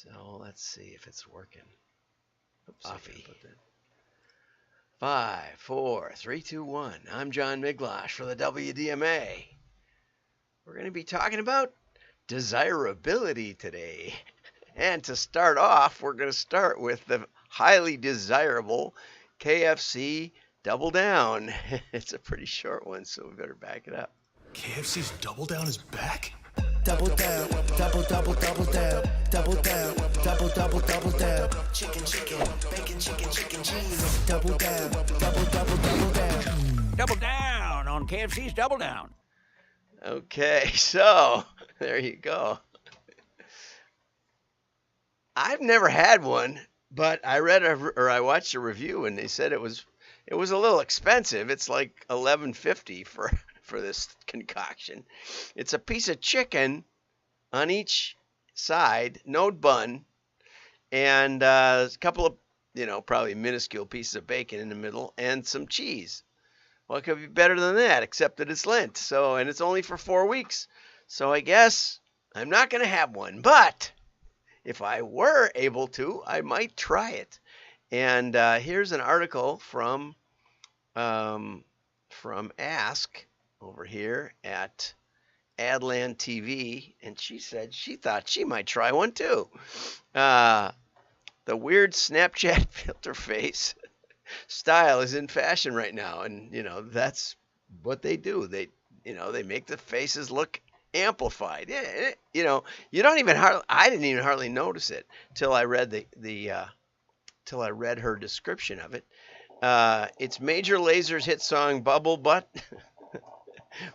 So let's see if it's working. Oops, Coffee. 5, 4, 3, 2, 1. I'm John Miglosh for the WDMA. We're going to be talking about desirability today. And to start off, we're going to start with the highly desirable KFC DoubleDown. It's a pretty short one, so we better back it up. KFC's DoubleDown is back? Double down, double down, double down, double down. Chicken, bacon, chicken, cheese. Double down. Double down on KFC's Double Down. Okay, so there you go. I've never had one, but I I watched a review and they said it was a little expensive. It's like $11.50 for this concoction. It's a piece of chicken on each side, no bun, and a couple of, probably minuscule pieces of bacon in the middle and some cheese. What could be better than that, except that it's Lent, and it's only for 4 weeks. So I guess I'm not going to have one, but if I were able to, I might try it. And here's an article from Ask over here at Adland TV, and she said she thought she might try one too. The weird Snapchat filter face style is in fashion right now, and that's what they do. They make the faces look amplified. You don't even I didn't even hardly notice it till I read till I read her description of it. It's Major Laser's hit song Bubble Butt,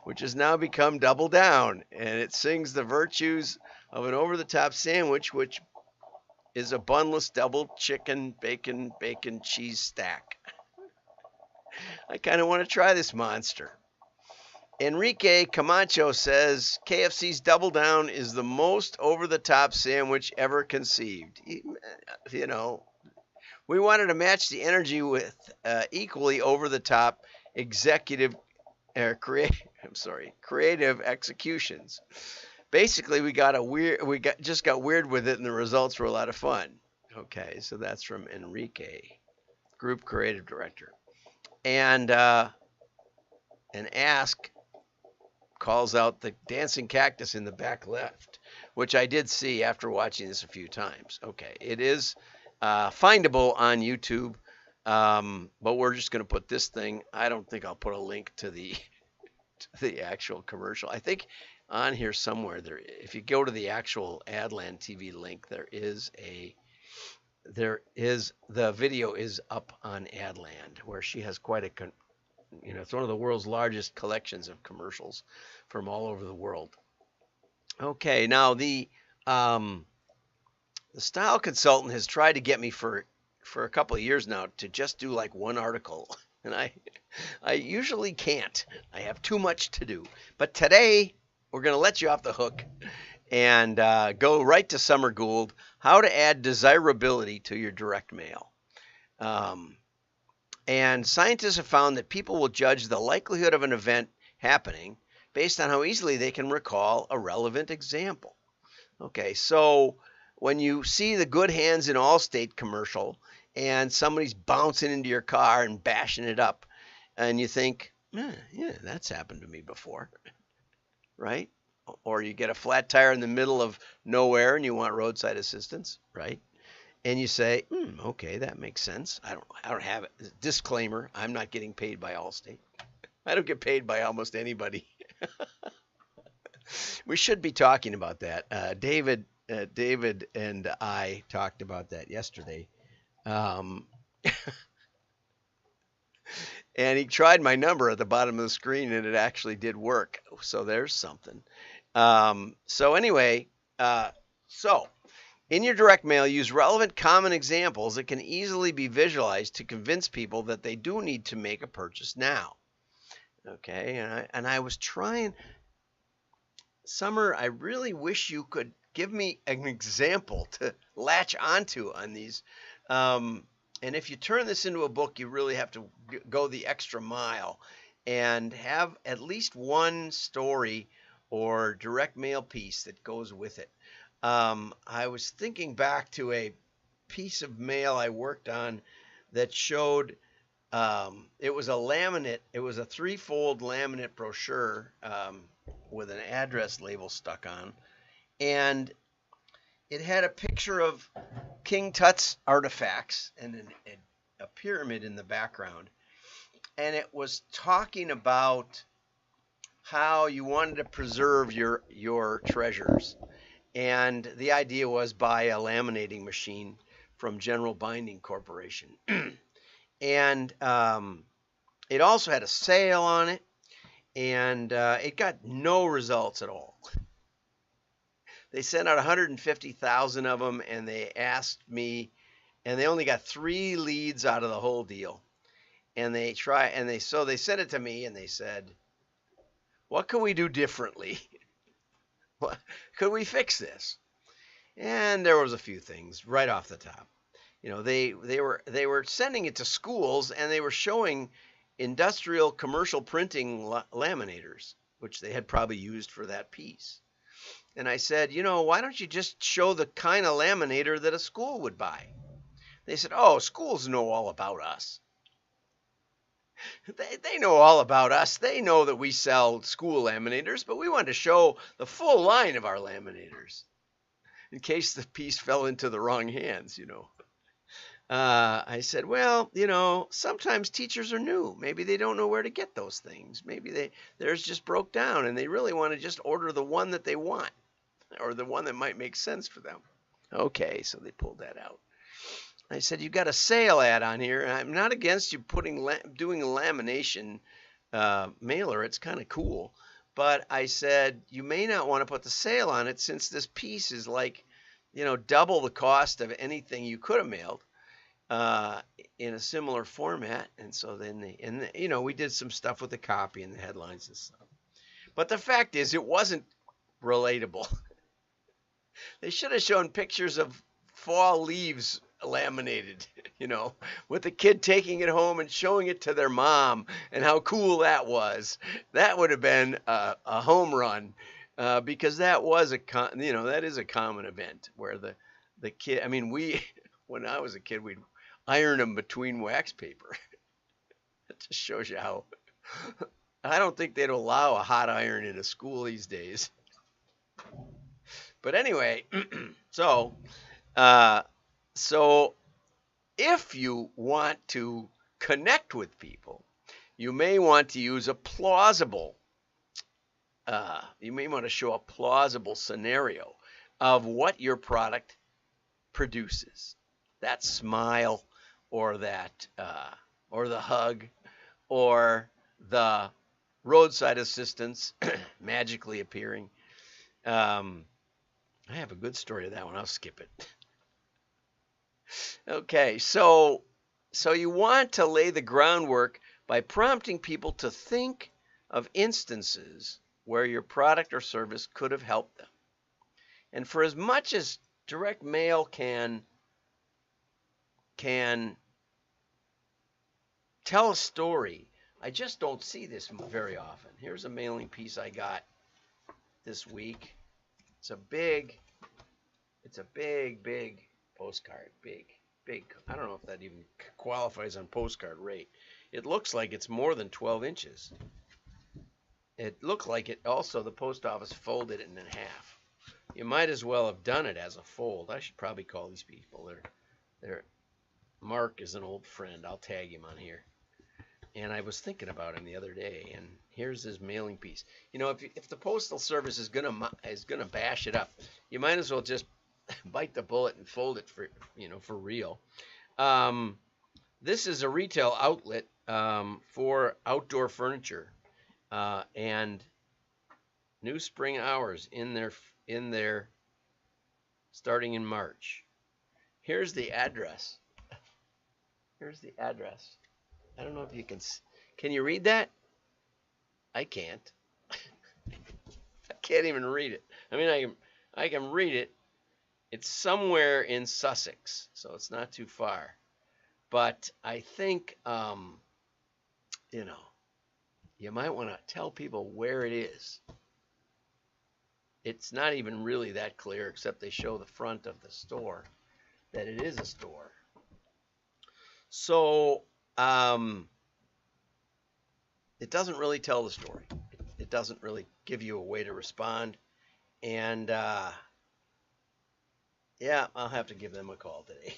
which has now become Double Down, and it sings the virtues of an over-the-top sandwich, which is a bunless double chicken, bacon, cheese stack. I kind of want to try this monster. Enrique Camacho says KFC's Double Down is the most over-the-top sandwich ever conceived. We wanted to match the energy with equally over-the-top creative executions. Basically, we got weird with it, and the results were a lot of fun. Okay, so that's from Enrique, group creative director, and Ask calls out the dancing cactus in the back left, which I did see after watching this a few times. Okay, it is findable on YouTube, but we're just going to put this thing. I don't think I'll put a link to the actual commercial. I think on here somewhere there, if you go to the actual Adland TV link, the video is up on Adland, where she has quite a it's one of the world's largest collections of commercials from all over the world. Okay, now the style consultant has tried to get me for a couple of years now to just do like one article, and I usually can't. I have too much to do. But today we're going to let you off the hook and go right to Summer Gould, how to add desirability to your direct mail. And scientists have found that people will judge the likelihood of an event happening based on how easily they can recall a relevant example. Okay, so when you see the Good Hands in Allstate commercial and somebody's bouncing into your car and bashing it up, and you think, yeah, that's happened to me before, right? Or you get a flat tire in the middle of nowhere and you want roadside assistance, right? And you say, okay, that makes sense. I don't have it. Disclaimer, I'm not getting paid by Allstate. I don't get paid by almost anybody. We should be talking about that. David and I talked about that yesterday. And he tried my number at the bottom of the screen, and it actually did work. So there's something. So anyway, in your direct mail, use relevant common examples that can easily be visualized to convince people that they do need to make a purchase now. Okay, and I was trying, Summer, I really wish you could give me an example to latch onto on these. And if you turn this into a book, you really have to go the extra mile and have at least one story or direct mail piece that goes with it. I was thinking back to a piece of mail I worked on that showed it was a laminate, it was a three-fold laminate brochure with an address label stuck on, and it had a picture of King Tut's artifacts and a pyramid in the background. And it was talking about how you wanted to preserve your treasures. And the idea was buy a laminating machine from General Binding Corporation. And it also had a sale on it, and it got no results at all. They sent out 150,000 of them, and they asked me, and they only got 3 leads out of the whole deal. And they sent it to me, and they said, "What can we do differently? Could we fix this?" And there was a few things right off the top. You know, they were sending it to schools, and they were showing industrial commercial printing laminators, which they had probably used for that piece. And I said, you know, why don't you just show the kind of laminator that a school would buy? They said, oh, schools know all about us. They know all about us. They know that we sell school laminators, but we wanted to show the full line of our laminators in case the piece fell into the wrong hands, you know. I said, well, you know, sometimes teachers are new. Maybe they don't know where to get those things. Maybe theirs just broke down and they really want to just order the one that they want or the one that might make sense for them. Okay, so they pulled that out. I said, you got a sale ad on here. I'm not against you doing a lamination mailer. It's kind of cool. But I said, you may not want to put the sale on it since this piece is like, you know, double the cost of anything you could have mailed in a similar format. And so then you know, we did some stuff with the copy and the headlines and stuff. But the fact is, it wasn't relatable. They should have shown pictures of fall leaves laminated, you know, with the kid taking it home and showing it to their mom and how cool that was. That would have been a home run because that was that is a common event where the kid, I mean, when I was a kid, we'd iron them between wax paper. It just shows you how, I don't think they'd allow a hot iron in a school these days. But anyway, so if you want to connect with people, you may want to use a plausible, you may want to show a plausible scenario of what your product produces. That smile or that, or the hug or the roadside assistance magically appearing. I have a good story to that one. I'll skip it. Okay, so you want to lay the groundwork by prompting people to think of instances where your product or service could have helped them. And for as much as direct mail can tell a story, I just don't see this very often. Here's a mailing piece I got this week. It's a big postcard. Big. I don't know if that even qualifies on postcard rate. It looks like it's more than 12 inches. It looked like it also, the post office folded it in half. You might as well have done it as a fold. I should probably call these people. Mark is an old friend. I'll tag him on here. And I was thinking about him the other day, and here's his mailing piece. You know, if the Postal Service is gonna bash it up, you might as well just bite the bullet and fold it for real. This is a retail outlet for outdoor furniture, and new spring hours in their starting in March. Here's the address. I don't know if you can you read that? I can't. I can't even read it. I mean, I can read it. It's somewhere in Sussex, so it's not too far. But I think, you might want to tell people where it is. it's not even really that clear, except they show the front of the store, that it is a store. So it doesn't really tell the story. It doesn't really give you a way to respond. And yeah, I'll have to give them a call today.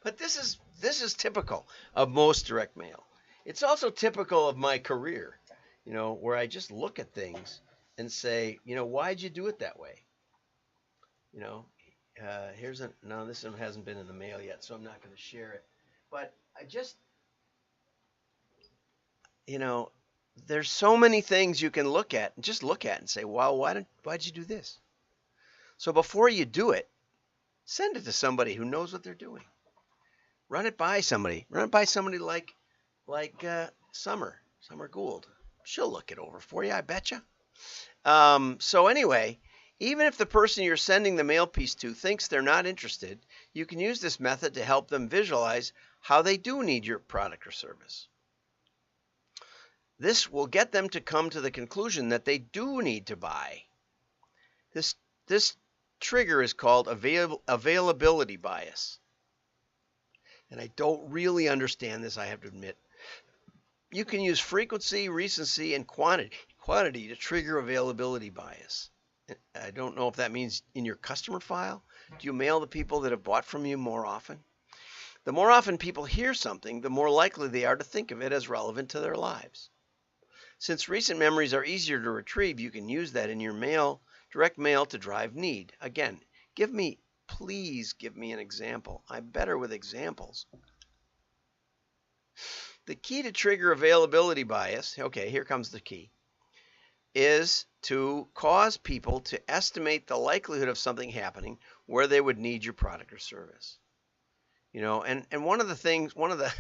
But this is typical of most direct mail. It's also typical of my career, where I just look at things and say, why'd you do it that way? No, this one hasn't been in the mail yet, so I'm not going to share it. But I just, there's so many things you can look at and say, wow, why'd you do this? So before you do it, send it to somebody who knows what they're doing. Run it by somebody. Run it by somebody like Summer Gould. She'll look it over for you, I betcha. So anyway, even if the person you're sending the mail piece to thinks they're not interested, you can use this method to help them visualize how they do need your product or service. This will get them to come to the conclusion that they do need to buy. This trigger is called availability bias. And I don't really understand this, I have to admit. You can use frequency, recency, and quantity to trigger availability bias. I don't know if that means in your customer file. Do you mail the people that have bought from you more often? The more often people hear something, the more likely they are to think of it as relevant to their lives. Since recent memories are easier to retrieve, you can use that in your direct mail to drive need. Again, please give me an example. I'm better with examples. The key to trigger availability bias, okay, here comes the key, is to cause people to estimate the likelihood of something happening where they would need your product or service. And one of the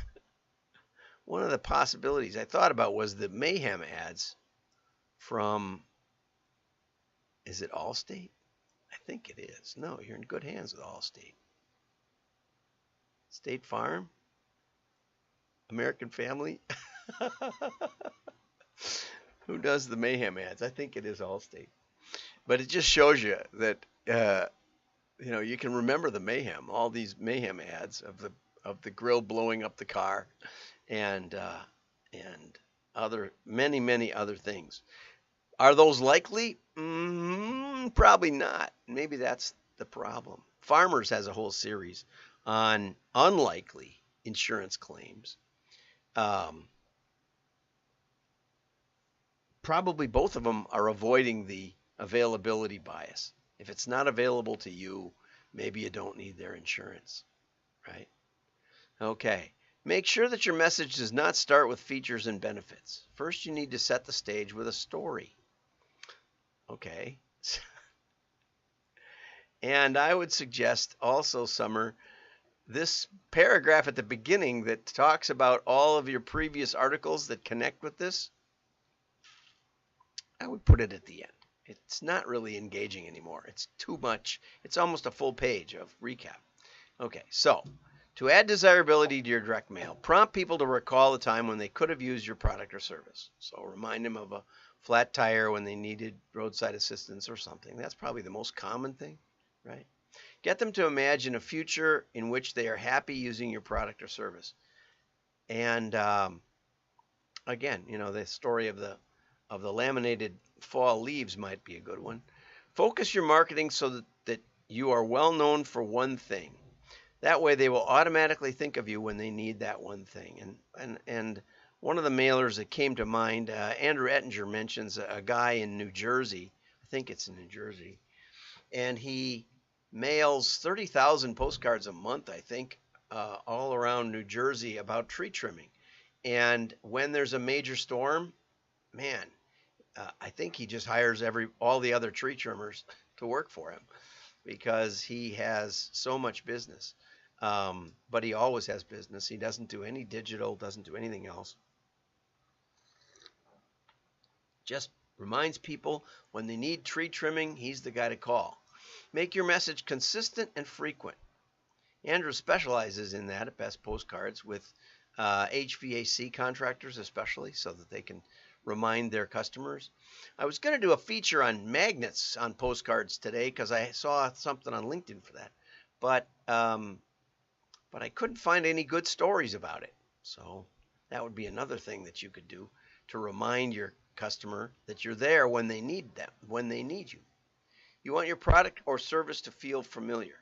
possibilities I thought about was the Mayhem ads from, is it Allstate? I think it is. No, you're in good hands with Allstate. State Farm? American Family? Who does the Mayhem ads? I think it is Allstate. But it just shows you that you can remember the mayhem, all these Mayhem ads of the grill blowing up the car, and many other things. Are those likely? Probably not. Maybe that's the problem. Farmers has a whole series on unlikely insurance claims. Probably both of them are avoiding the availability bias. If it's not available to you, maybe you don't need their insurance, right? Okay. Make sure that your message does not start with features and benefits. First, you need to set the stage with a story. Okay. And I would suggest also, Summer, this paragraph at the beginning that talks about all of your previous articles that connect with this, I would put it at the end. It's not really engaging anymore. It's too much. It's almost a full page of recap. Okay, so to add desirability to your direct mail, prompt people to recall a time when they could have used your product or service. So remind them of a flat tire when they needed roadside assistance or something. That's probably the most common thing, right? Get them to imagine a future in which they are happy using your product or service. And again, the story of the laminated fall leaves might be a good one. Focus your marketing so that you are well known for one thing. That way they will automatically think of you when they need that one thing. And one of the mailers that came to mind, Andrew Ettinger mentions a guy in New Jersey. I think it's in New Jersey. And he mails 30,000 postcards a month, I think, all around New Jersey about tree trimming. And when there's a major storm, man, I think he just hires all the other tree trimmers to work for him because he has so much business. But he always has business. He doesn't do any digital, doesn't do anything else. Just reminds people when they need tree trimming, he's the guy to call. Make your message consistent and frequent. Andrew specializes in that at Best Postcards with HVAC contractors especially, so that they can remind their customers. I was going to do a feature on magnets on postcards today because I saw something on LinkedIn for that, but I couldn't find any good stories about it. So that would be another thing that you could do to remind your customer that you're there when they need them, when they need you. You want your product or service to feel familiar.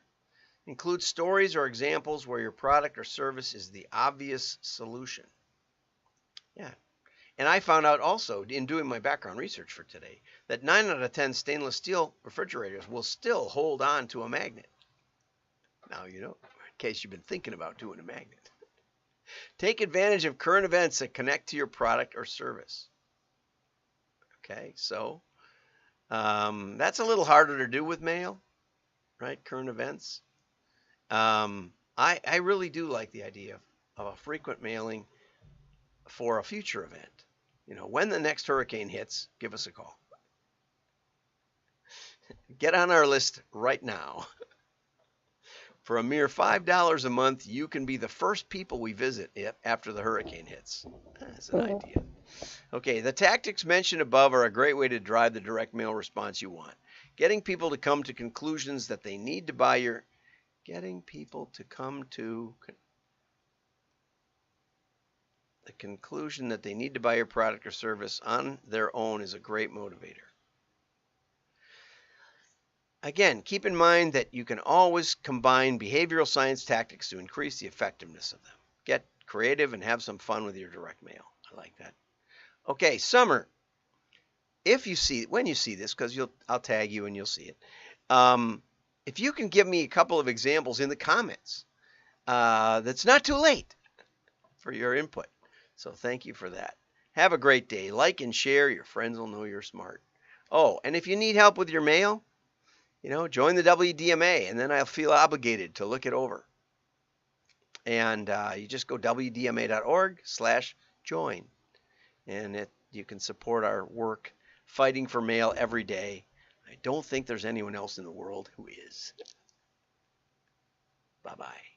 Include stories or examples where your product or service is the obvious solution. Yeah. And I found out also in doing my background research for today that 9 out of 10 stainless steel refrigerators will still hold on to a magnet. Now you know, in case you've been thinking about doing a magnet. Take advantage of current events that connect to your product or service. Okay, so that's a little harder to do with mail, right? Current events. I really do like the idea of a frequent mailing for a future event. You know, when the next hurricane hits, give us a call. Get on our list right now. For a mere $5 a month, you can be the first people we visit after the hurricane hits. That's an idea. Okay, the tactics mentioned above are a great way to drive the direct mail response you want. Getting people to come to conclusions that they need to buy your... Getting people to come to the conclusion that they need to buy your product or service on their own is a great motivator. Again, keep in mind that you can always combine behavioral science tactics to increase the effectiveness of them. Get creative and have some fun with your direct mail. I like that. Okay, summer. When you see this, because I'll tag you and you'll see it. If you can give me a couple of examples in the comments, that's not too late for your input. So thank you for that. Have a great day. Like and share. Your friends will know you're smart. Oh, and if you need help with your mail, join the WDMA, and then I'll feel obligated to look it over. And you just go wdma.org/join, and you can support our work fighting for mail every day. I don't think there's anyone else in the world who is. Bye-bye.